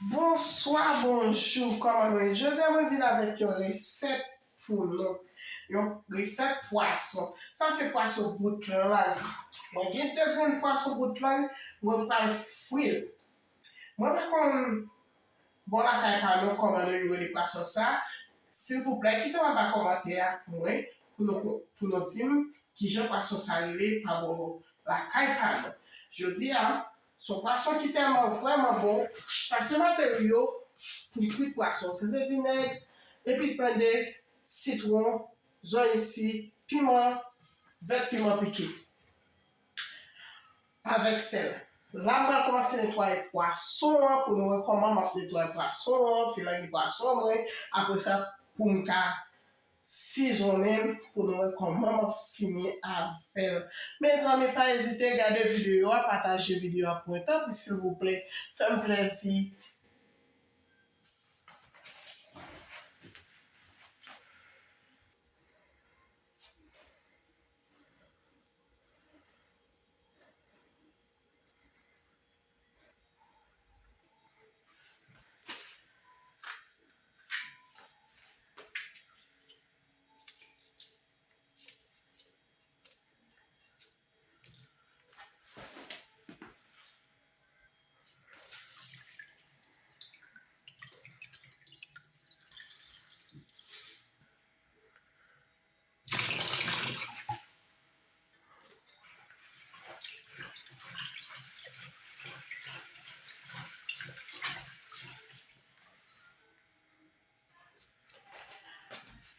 Bonsoir, bonjour, comment vous Je vais venir avec une recette pour nous. Une recette poisson. Ça, c'est poisson bout de langue. Moi, j'ai deux grands poissons bout de langue, moi, je parle fouille. Moi, par contre, bon, la caille par nous, comment nous les poissons ça. S'il vous plaît, quittez-moi dans commentaire pour moi, pour nous dire qui j'ai poisson salé par la caille par nous. Je dis, hein, son poisson qui est tellement vraiment bon, ça c'est matériaux pour cuire poisson. C'est vinaigre, épices blendées, citron, zone ici, piment, vert piment piqué. Avec sel. Là, on va commencer à nettoyer le poisson pour nous voir comment on nettoyer le poisson, filer le poisson. Après ça, pour nous saisonner, pour nous voir comment on finit avec. Mes amis, pas hésiter à regarder la vidéo, à partager la vidéo pour un s'il vous plaît. Faites-moi plaisir.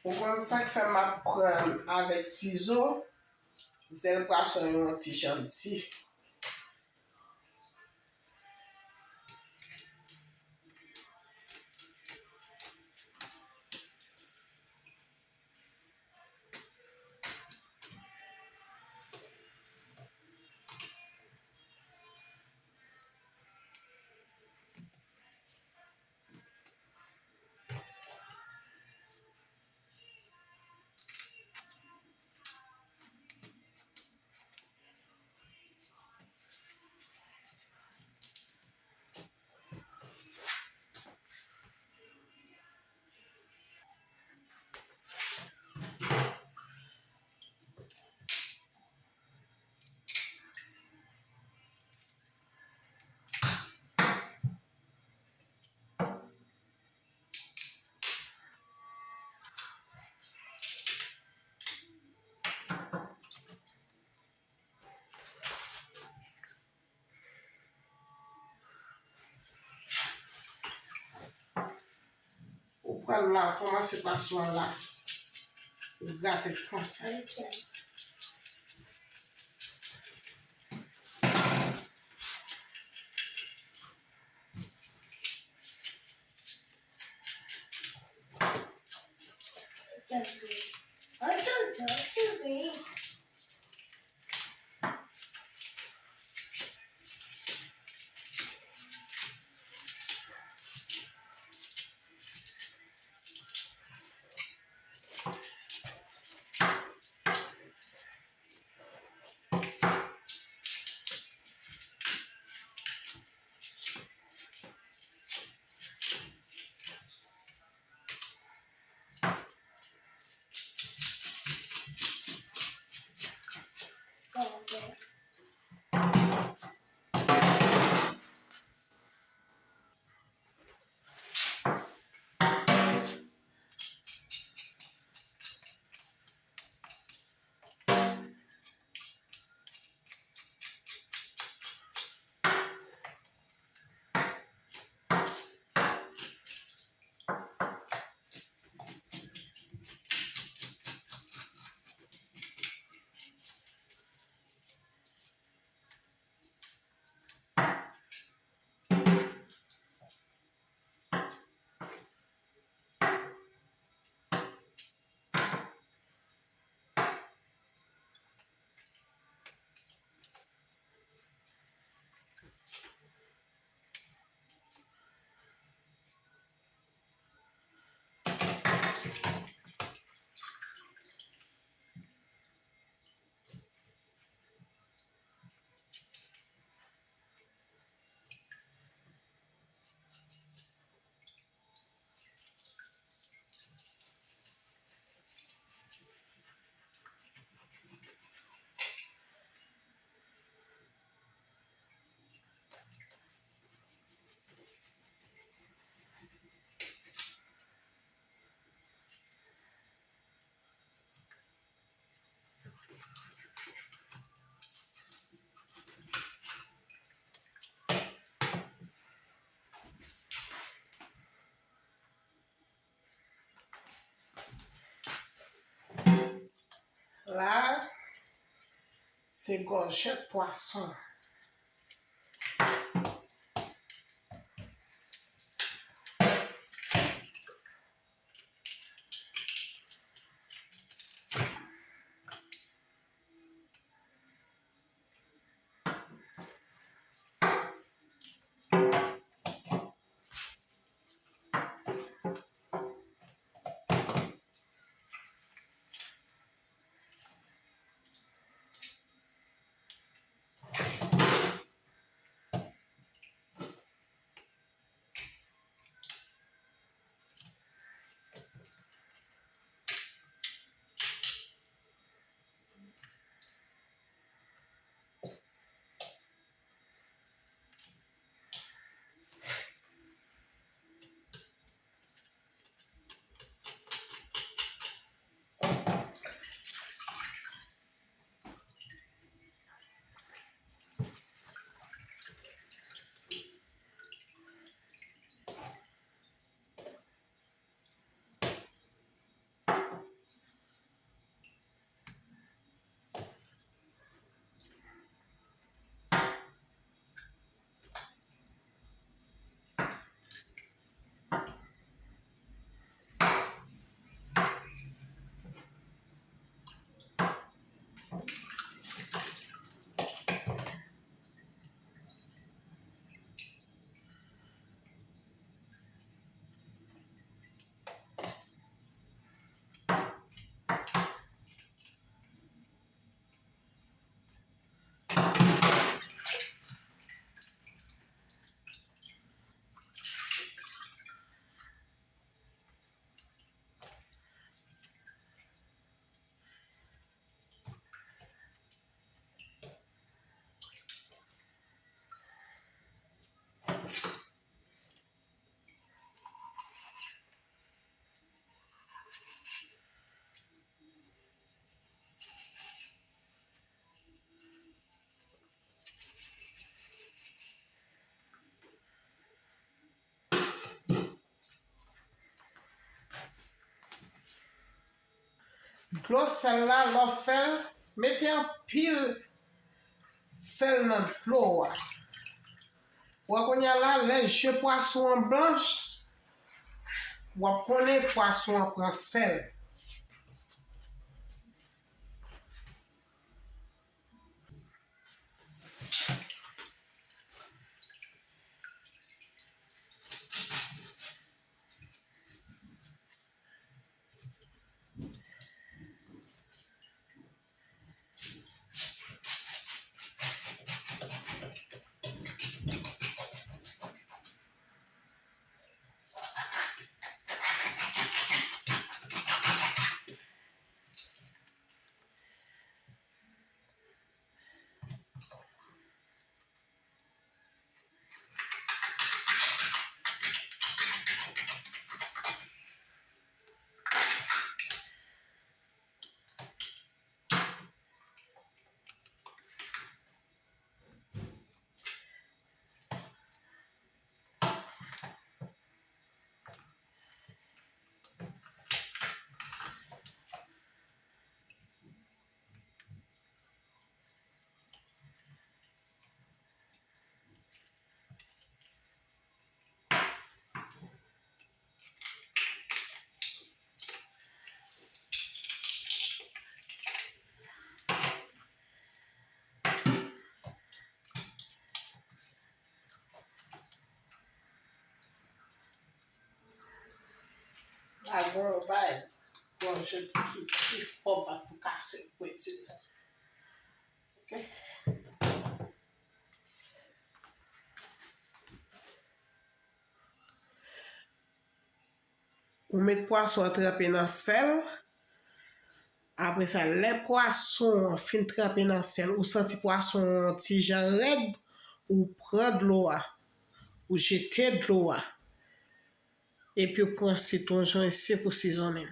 Pour prendre ça, je ma prendre avec ciseaux, c'est le poisson un petit gentil. Ou prendre là, commencer par soin là. Gâter comme ça. C'est gorgette poisson. Glo sel la, lo fel, mettez en pile sel dans l'eau. Ou qu'on y a là, les poisson en blanche, ou qu'on les poisson en sel. Agora vai, bon, je quitte pas pour casser, ok? Ou met poisson trempé dans sel. Après ça, les poissons fin trempé dans sel, ou senti poisson ti jan red, ou prend de l'eau, ou jeter de l'eau. Et puis prend citron jaune ici pour saisonner.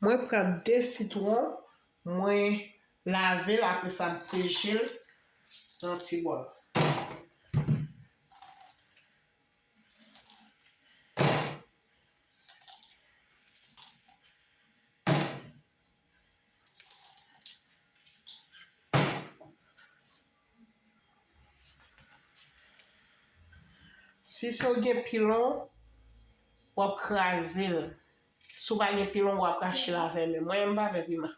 Moi prends 2 citrons, moi laver après ça préger dans un petit bol. Si se ou gen pilon, wap krasel. Sou pa gen pilon, wap kache la veme. Mwen mba ve piment.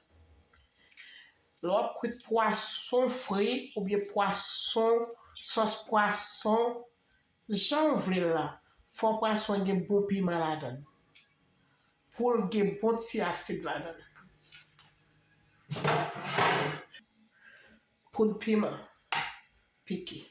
Wap kuit poisson fri ou bien poisson, sos poisson, jan vle la. Fò poisson gen bon piment la dan. Pour gen bon ti acide la dan. Poudre piment piqué.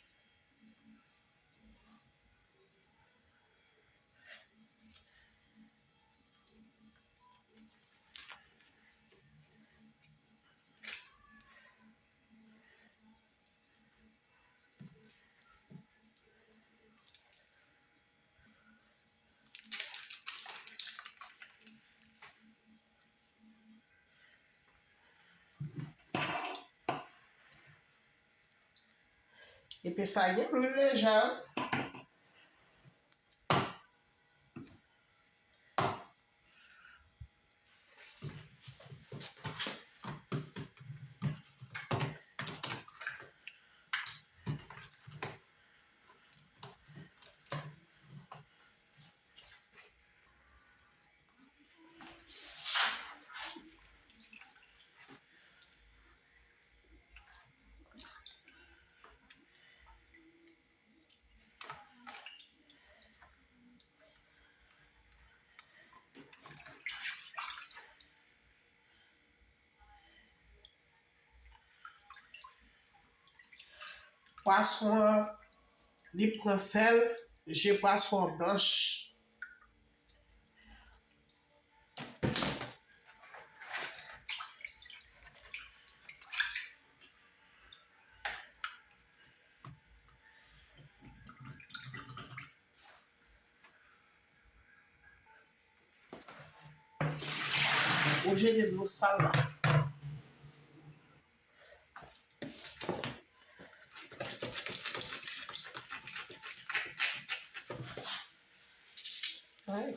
Et puis ça gen l'huile légère. Poisson, li pren sel, j'ai poisson blanche. Ou j'ai de l'eau sale là. Ouais.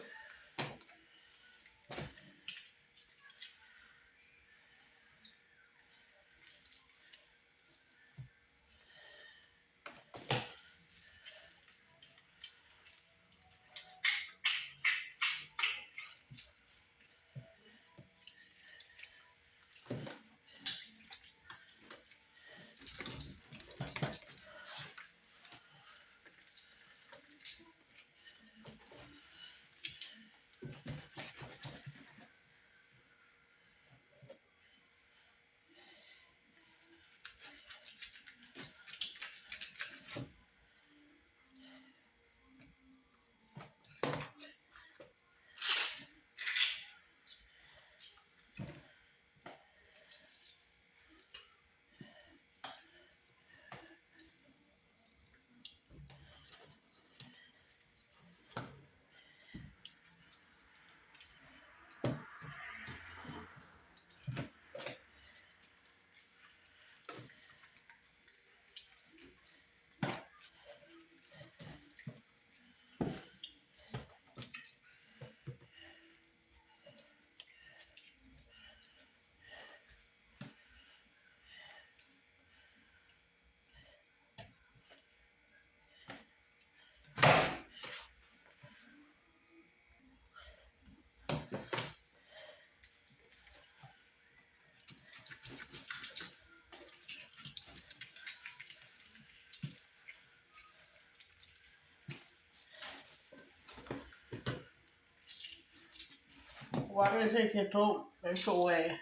Ou avè que tout, même tout ouais,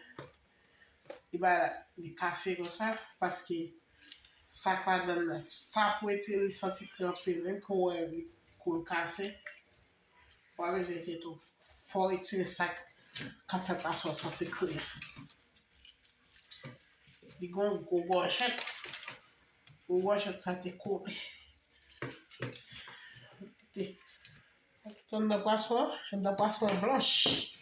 il va li casser comme ça parce que ça va donner ça pour être le senti crampé même quand il coule cassé. Ou avè que tout, faut retirer ça qui fait pas son senti crampé. Il gon go gauchette ça te coupe. Dans la poisson blanche.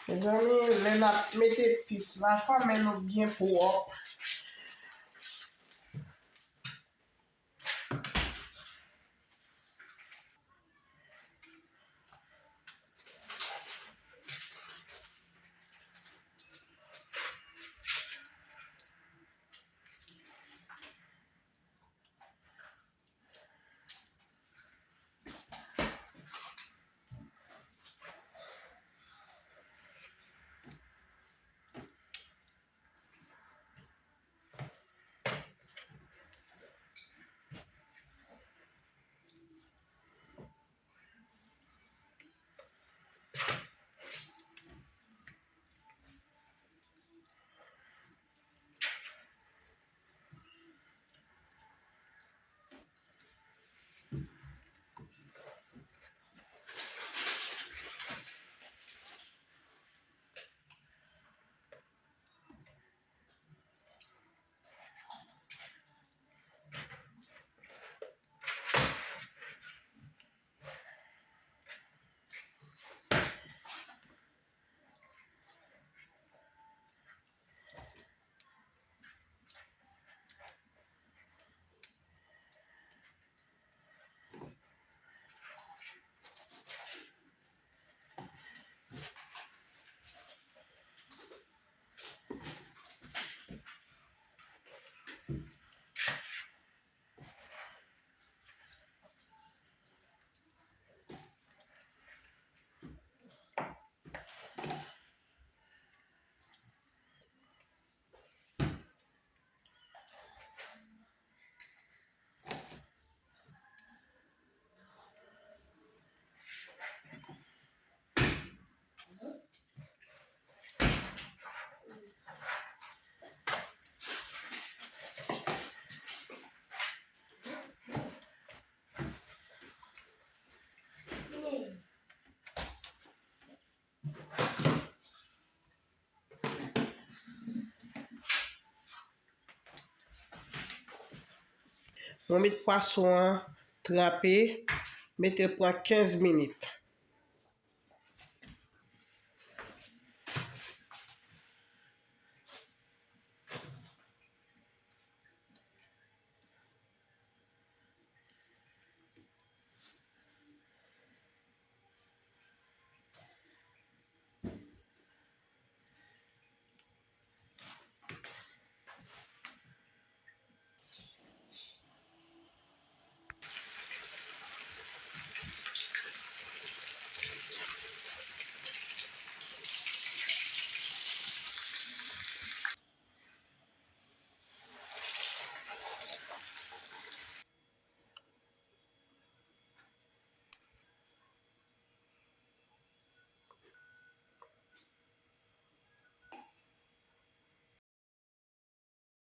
Mes amis, les mettez épices. La femme est nous bien propre. On met le poisson trempé, mettez pour 15 minutes.